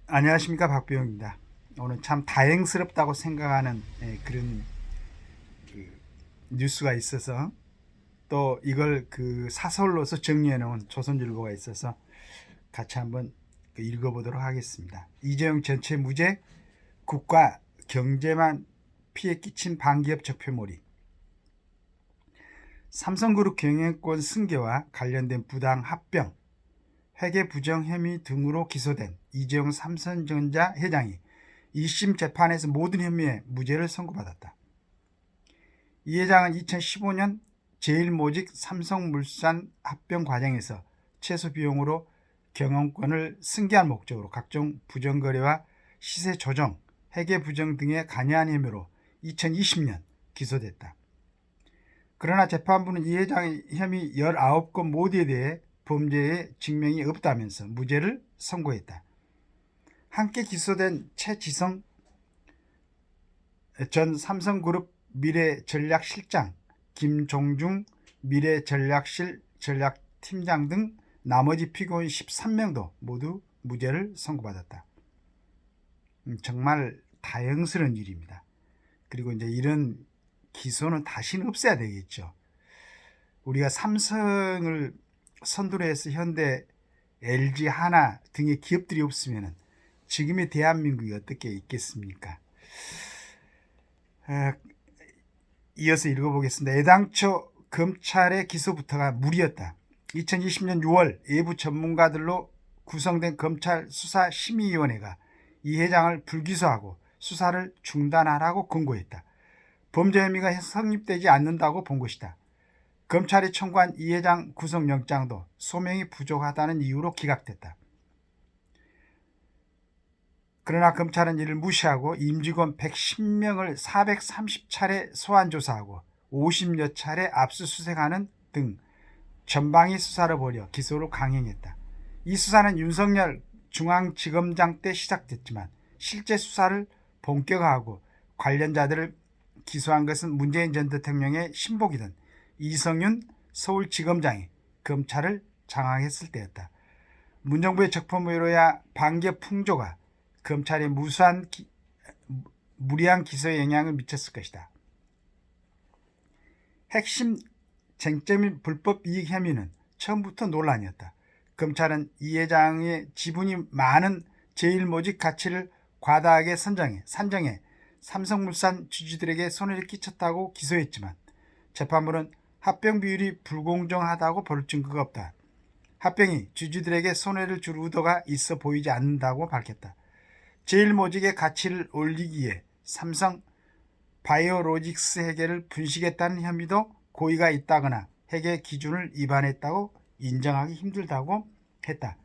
안녕하십니까, 박병입니다. 오늘 참 다행스럽다고 생각하는 그런 그 뉴스가 있어서 또 이걸 그 사설로서 정리해 놓은 조선일보가 있어서 같이 한번 읽어보도록 하겠습니다. 이재용 전체 무죄, 국가 경제만 피해 끼친 반기업 적폐몰이. 삼성그룹 경영권 승계와 관련된 부당 합병, 회계 부정 혐의 등으로 기소된 이재용 삼성전자 회장이 1심 재판에서 모든 혐의에 무죄를 선고받았다. 이 회장은 2015년 제1모직 삼성물산 합병 과정에서 최소 비용으로 경영권을 승계할 목적으로 각종 부정거래와 시세 조정, 회계 부정 등에 관여한 혐의로 2020년 기소됐다. 그러나 재판부는 이 회장의 혐의 19건 모두에 대해 범죄의 증명이 없다면서 무죄를 선고했다. 함께 기소된 최지성 전 삼성그룹 미래전략실장, 김종중 미래전략실 전략팀장 등 나머지 피고인 13명도 모두 무죄를 선고받았다. 정말 다행스러운 일입니다. 그리고 이제 이런 기소는 다시는 없애야 되겠죠. 우리가 삼성을 선두로 해서 현대, LG, 하나 등의 기업들이 없으면 지금의 대한민국이 어떻게 있겠습니까? 이어서 읽어보겠습니다. 애당초 검찰의 기소부터가 무리였다. 2020년 6월 외부 전문가들로 구성된 검찰 수사심의위원회가 이 회장을 불기소하고 수사를 중단하라고 권고했다. 범죄 혐의가 성립되지 않는다고 본 것이다. 검찰이 청구한 이 회장 구속영장도 소명이 부족하다는 이유로 기각됐다. 그러나 검찰은 이를 무시하고 임직원 110명을 430차례 소환조사하고 50여 차례 압수수색하는 등 전방위 수사를 벌여 기소를 강행했다. 이 수사는 윤석열 중앙지검장 때 시작됐지만 실제 수사를 본격화하고 관련자들을 기소한 것은 문재인 전 대통령의 신복이던 이성윤 서울지검장이 검찰을 장악했을 때였다. 문정부의 적폐무효야 반기업 풍조가 검찰의 무리한 기소에 영향을 미쳤을 것이다. 핵심 쟁점인 불법 이익 혐의는 처음부터 논란이었다. 검찰은 이 회장의 지분이 많은 제1모직 가치를 과다하게 산정해 삼성물산 주주들에게 손해를 끼쳤다고 기소했지만 재판부는 합병 비율이 불공정하다고 볼 증거가 없다. 합병이 주주들에게 손해를 줄 의도가 있어 보이지 않는다고 밝혔다. 제1모직의 가치를 올리기 위해 삼성 바이오로직스 회계를 분식했다는 혐의도 고의가 있다거나 회계 기준을 위반했다고 인정하기 힘들다고 했다.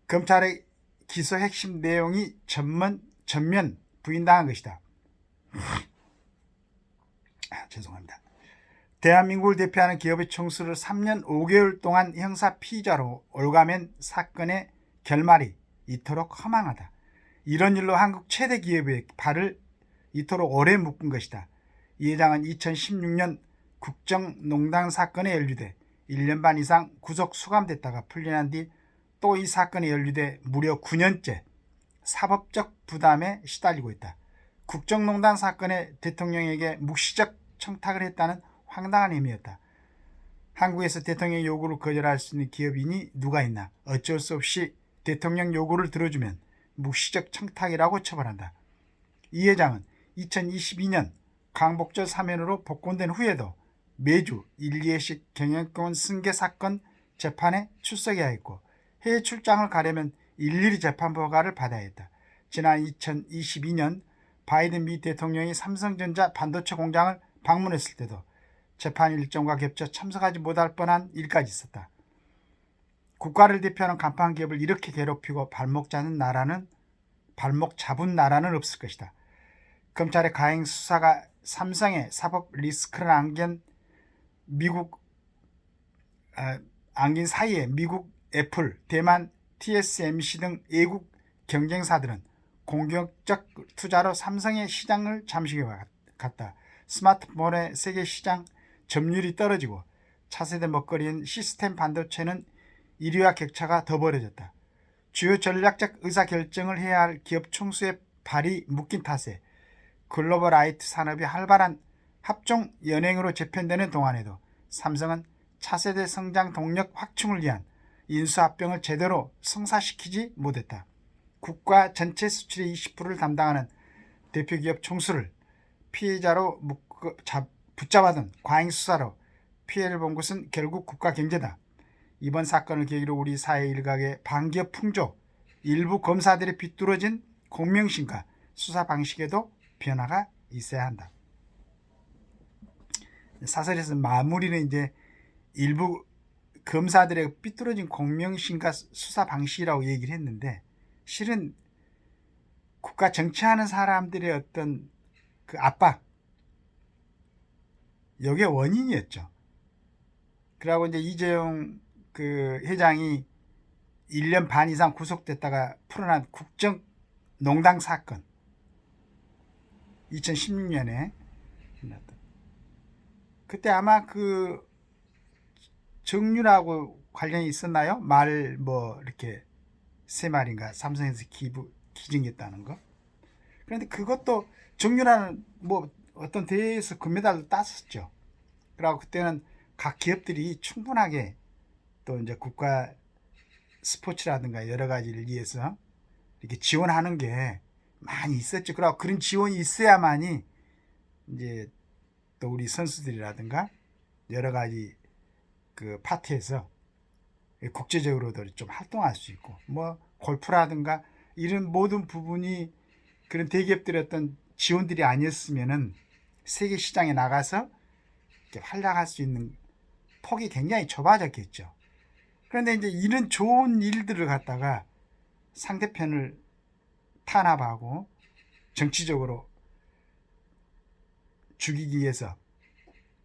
검찰의 기소 핵심 내용이 전면 부인당한 것이다. 죄송합니다. 대한민국을 대표하는 기업의 총수를 3년 5개월 동안 형사 피의자로 올가맨 사건의 결말이 이토록 허망하다. 이런 일로 한국 최대 기업의 발을 이토록 오래 묶은 것이다. 이 회장은 2016년 국정농단 사건에 연루돼 1년 반 이상 구속 수감됐다가 풀려난 뒤 또 이 사건에 연루돼 무려 9년째 사법적 부담에 시달리고 있다. 국정농단 사건에 대통령에게 묵시적 청탁을 했다는 황당한 혐의였다. 한국에서 대통령 요구를 거절할 수 있는 기업인이 누가 있나. 어쩔 수 없이 대통령 요구를 들어주면 묵시적 청탁이라고 처벌한다. 이 회장은 2022년 광복절 사면으로 복권된 후에도 매주 1, 2회씩 경영권 승계 사건 재판에 출석해야 했고 해외 출장을 가려면 일일이 재판부 허가를 받아야 했다. 지난 2022년 바이든 미 대통령이 삼성전자 반도체 공장을 방문했을 때도 재판 일정과 겹쳐 참석하지 못할 뻔한 일까지 있었다. 국가를 대표하는 간판 기업을 이렇게 괴롭히고 발목 잡은 나라는 없을 것이다. 검찰의 가행 수사가 삼성의 사법 리스크를 안긴 사이에 미국 애플, 대만 TSMC 등 외국 경쟁사들은 공격적 투자로 삼성의 시장을 잠식해갔다. 스마트폰의 세계 시장 점유율이 떨어지고 차세대 먹거리인 시스템 반도체는 1위와 격차가 더 벌어졌다. 주요 전략적 의사결정을 해야 할 기업 총수의 발이 묶인 탓에 글로벌 IT 산업이 활발한 합종 연행으로 재편되는 동안에도 삼성은 차세대 성장 동력 확충을 위한 인수합병을 제대로 성사시키지 못했다. 국가 전체 수출의 20%를 담당하는 대표기업 총수를 피해자로 붙잡아둔 과잉수사로 피해를 본 것은 결국 국가 경제다. 이번 사건을 계기로 우리 사회 일각의 반기업 풍조, 일부 검사들의 비뚤어진 공명심과 수사 방식에도 변화가 있어야 한다. 사설에서 마무리는 이제 일부 검사들의 삐뚤어진 공명심과 수사 방식이라고 얘기를 했는데, 실은 국가 정치하는 사람들의 어떤 그 압박, 이게 원인이었죠. 그러고 이제 이재용 그 회장이 1년 반 이상 구속됐다가 풀어난 국정농단 사건, 2016년에 그때 아마 그 정유라고 관련이 있었나요? 말 뭐 이렇게 3마리인가 삼성에서 기증했다는 거. 그런데 그것도 정유라는 뭐 어떤 대회에서 금메달을 땄었죠. 그리고 그때는 각 기업들이 충분하게 또 이제 국가 스포츠라든가 여러 가지를 위해서 이렇게 지원하는 게 많이 있었죠. 그리고 그런 지원이 있어야만이 이제 또 우리 선수들이라든가 여러 가지 그 파트에서 국제적으로도 좀 활동할 수 있고, 뭐 골프라든가 이런 모든 부분이 그런 대기업들의 어떤 지원들이 아니었으면은 세계 시장에 나가서 이렇게 활약할 수 있는 폭이 굉장히 좁아졌겠죠. 그런데 이제 이런 좋은 일들을 갖다가 상대편을 탄압하고 정치적으로 죽이기 위해서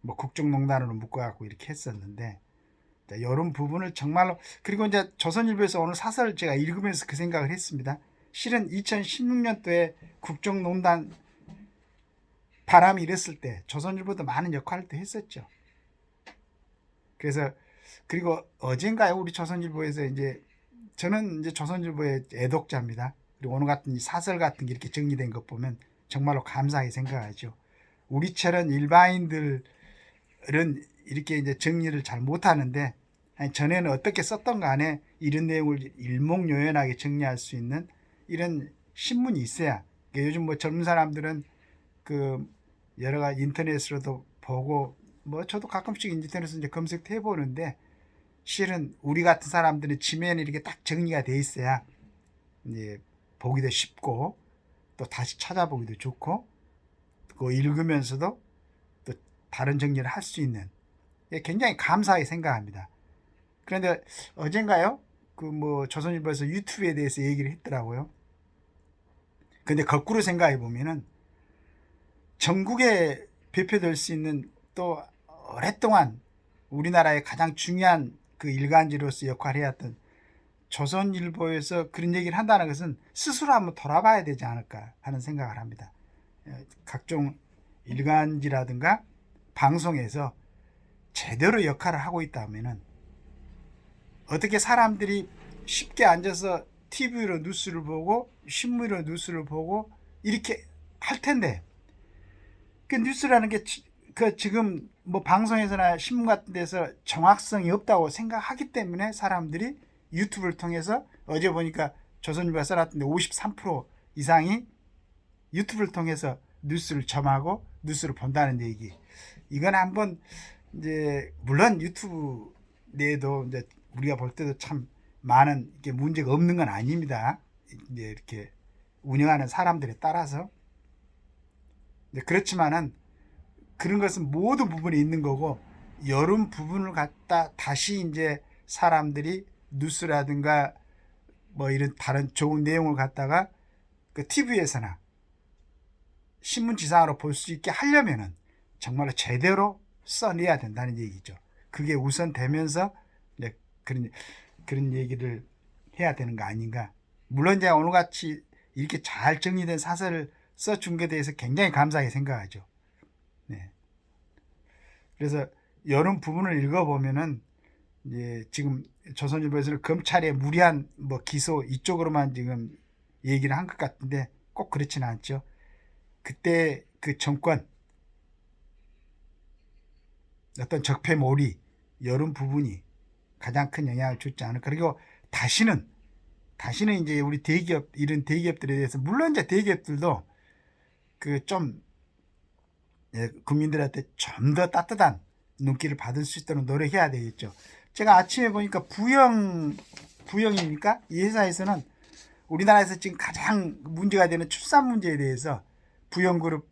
뭐 국정농단으로 묶어갖고 이렇게 했었는데, 이런 부분을 정말로, 그리고 이제 조선일보에서 오늘 사설을 제가 읽으면서 그 생각을 했습니다. 실은 2016년도에 국정농단 바람이 일었을 때 조선일보도 많은 역할을 또 했었죠. 그래서 그리고 어젠가요 우리 조선일보에서 이제, 저는 이제 조선일보의 애독자입니다. 그리고 오늘 같은 사설 같은 게 이렇게 정리된 것 보면 정말로 감사하게 생각하죠. 우리처럼 일반인들은 이렇게 이제 정리를 잘 못하는데, 전에는 어떻게 썼던 간에 이런 내용을 일목요연하게 정리할 수 있는 이런 신문이 있어야. 그러니까 요즘 뭐 젊은 사람들은 그 여러 가지 인터넷으로도 보고, 뭐 저도 가끔씩 인터넷에서 이제 검색해 보는데, 실은 우리 같은 사람들은 지면에 이렇게 딱 정리가 돼 있어야 이제 보기도 쉽고 또 다시 찾아보기도 좋고, 그거 읽으면서도 또 다른 정리를 할 수 있는, 굉장히 감사하게 생각합니다. 그런데 어젠가요 그 뭐 조선일보에서 유튜브에 대해서 얘기를 했더라고요. 근데 거꾸로 생각해 보면은 전국에 배표될 수 있는, 또 오랫동안 우리나라의 가장 중요한 그 일간지로서 역할을 해왔던 조선일보에서 그런 얘기를 한다는 것은 스스로 한번 돌아봐야 되지 않을까 하는 생각을 합니다. 각종 일간지라든가 방송에서 제대로 역할을 하고 있다면은 어떻게 사람들이 쉽게 앉아서 TV로 뉴스를 보고 신문으로 뉴스를 보고 이렇게 할 텐데, 그 뉴스라는 게 그 지금 뭐 방송에서나 신문 같은 데서 정확성이 없다고 생각하기 때문에 사람들이 유튜브를 통해서, 어제 보니까 조선일보가 써놨던데 53% 이상이 유튜브를 통해서 뉴스를 점하고 뉴스를 본다는 얘기. 이건 한번 이제 물론 유튜브 내에도 이제 우리가 볼 때도 참 많은 이게 문제가 없는 건 아닙니다. 이제 이렇게 운영하는 사람들에 따라서. 그렇지만은 그런 것은 모든 부분에 있는 거고, 여러 부분을 갖다 다시 이제 사람들이 뉴스라든가 뭐 이런 다른 좋은 내용을 갖다가 그 TV에서나 신문지상으로 볼 수 있게 하려면은 정말로 제대로 써내야 된다는 얘기죠. 그게 우선 되면서 이제 그런 얘기를 해야 되는 거 아닌가. 물론 이제 오늘같이 이렇게 잘 정리된 사설을 써준 것에 대해서 굉장히 감사하게 생각하죠. 네. 그래서 이런 부분을 읽어보면은 이제 지금 조선일보에서는 검찰의 무리한 뭐 기소 이쪽으로만 지금 얘기를 한 것 같은데 꼭 그렇지는 않죠. 그때 그 정권 어떤 적폐몰이 이런 부분이 가장 큰 영향을 줬지 않을까. 그리고 다시는 이제 우리 대기업 이런 대기업들에 대해서 물론 이제 대기업들도 그 좀 국민들한테 좀 더 따뜻한 눈길을 받을 수 있도록 노력해야 되겠죠. 제가 아침에 보니까 부영입니까? 이 회사에서는 우리나라에서 지금 가장 문제가 되는 출산 문제에 대해서 부영그룹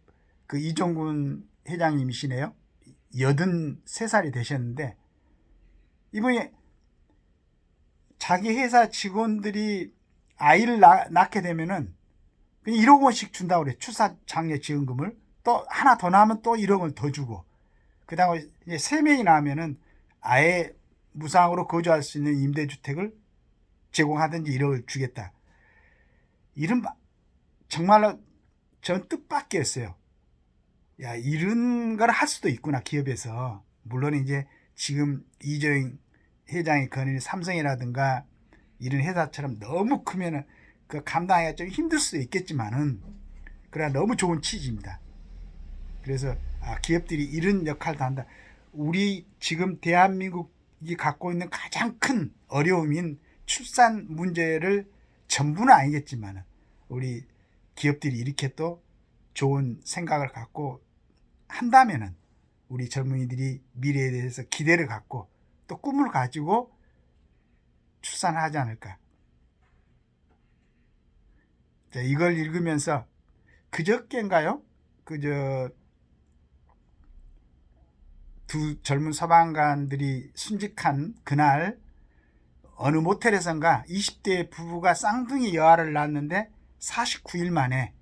그 이종군 회장님이시네요. 83살이 되셨는데 이분이 자기 회사 직원들이 아이를 낳게 되면은 그냥 1억 원씩 준다고 그래. 출산 장려 지원금을. 또 하나 더 낳으면 또 1억 원 더 주고. 그다음에 이제 3명이 낳으면은 아예 무상으로 거주할 수 있는 임대주택을 제공하든지 1억을 주겠다. 이런 정말로 전 뜻밖이었어요. 야, 이런 걸 할 수도 있구나, 기업에서. 물론 이제 지금 이재용 회장이 거는 삼성이라든가 이런 회사처럼 너무 크면은 그 감당하기가 좀 힘들 수도 있겠지만은 그러나 너무 좋은 취지입니다. 그래서 기업들이 이런 역할도 한다. 우리 지금 대한민국이 갖고 있는 가장 큰 어려움인 출산 문제를 전부는 아니겠지만 우리 기업들이 이렇게 또 좋은 생각을 갖고 한다면은 우리 젊은이들이 미래에 대해서 기대를 갖고 또 꿈을 가지고 출산을 하지 않을까. 자, 이걸 읽으면서 그저께인가요? 두 젊은 소방관들이 순직한 그날 어느 모텔에선가 20대 부부가 쌍둥이 여아를 낳았는데 49일 만에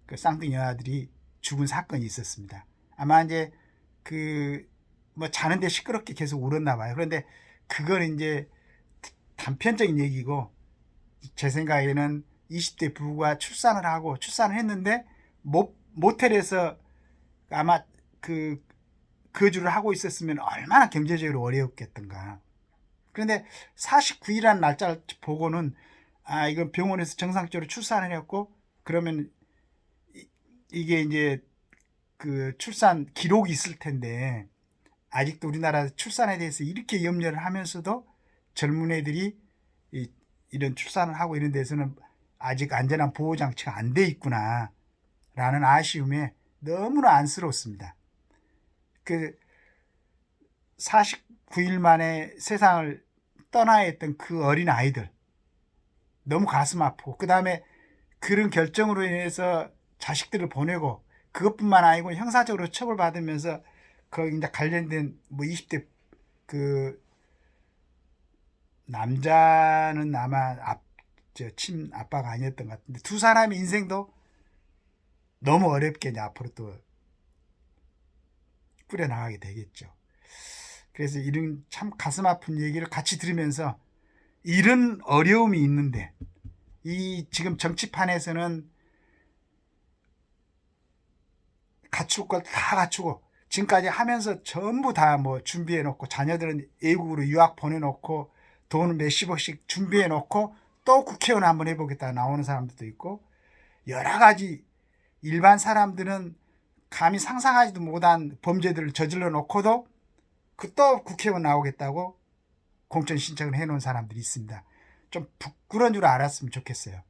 그 쌍둥이 여아들이 죽은 사건이 있었습니다. 아마 이제 뭐 자는데 시끄럽게 계속 울었나 봐요. 그런데 그건 이제 단편적인 얘기고 제 생각에는 20대 부부가 출산을 했는데 모텔에서 아마 거주를 하고 있었으면 얼마나 경제적으로 어려웠겠던가. 그런데 49일이라는 날짜를 보고는 이건 병원에서 정상적으로 출산을 했고 그러면 이게 이제 그 출산 기록이 있을 텐데 아직도 우리나라 출산에 대해서 이렇게 염려를 하면서도 젊은 애들이 이런 출산을 하고 이런 데서는 아직 안전한 보호장치가 안 돼 있구나 라는 아쉬움에 너무나 안쓰럽습니다. 그 49일 만에 세상을 떠나야 했던 그 어린 아이들 너무 가슴 아프고 그 다음에 그런 결정으로 인해서 자식들을 보내고 그것뿐만 아니고 형사적으로 처벌받으면서 거기 이제 관련된 뭐 20대 그 남자는 아마 친아빠가 아니었던 것 같은데 두 사람의 인생도 너무 어렵게 이제 앞으로 또 꾸려나가게 되겠죠. 그래서 이런 참 가슴 아픈 얘기를 같이 들으면서 이런 어려움이 있는데 이 지금 정치판에서는 갖출 걸 다 갖추고 지금까지 하면서 전부 다 뭐 준비해 놓고 자녀들은 외국으로 유학 보내놓고 돈 몇십억씩 준비해 놓고 또 국회의원 한번 해보겠다 나오는 사람들도 있고 여러 가지 일반 사람들은 감히 상상하지도 못한 범죄들을 저질러 놓고도 또 국회의원 나오겠다고 공천 신청을 해놓은 사람들이 있습니다. 좀 부끄러운 줄 알았으면 좋겠어요.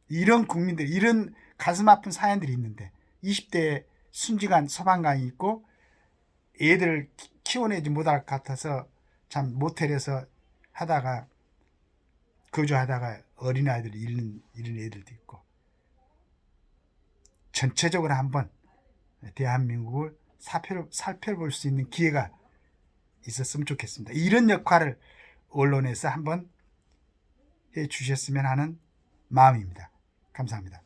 이런 국민들, 이런 가슴 아픈 사연들이 있는데 20대 순직한 소방관이 있고 애들을 키워내지 못할 것 같아서 참 모텔에서 하다가 거주하다가 어린아이들이 잃는 이런 애들도 있고 전체적으로 한번 대한민국을 살펴볼 수 있는 기회가 있었으면 좋겠습니다. 이런 역할을 언론에서 한번 해 주셨으면 하는 마음입니다. 감사합니다.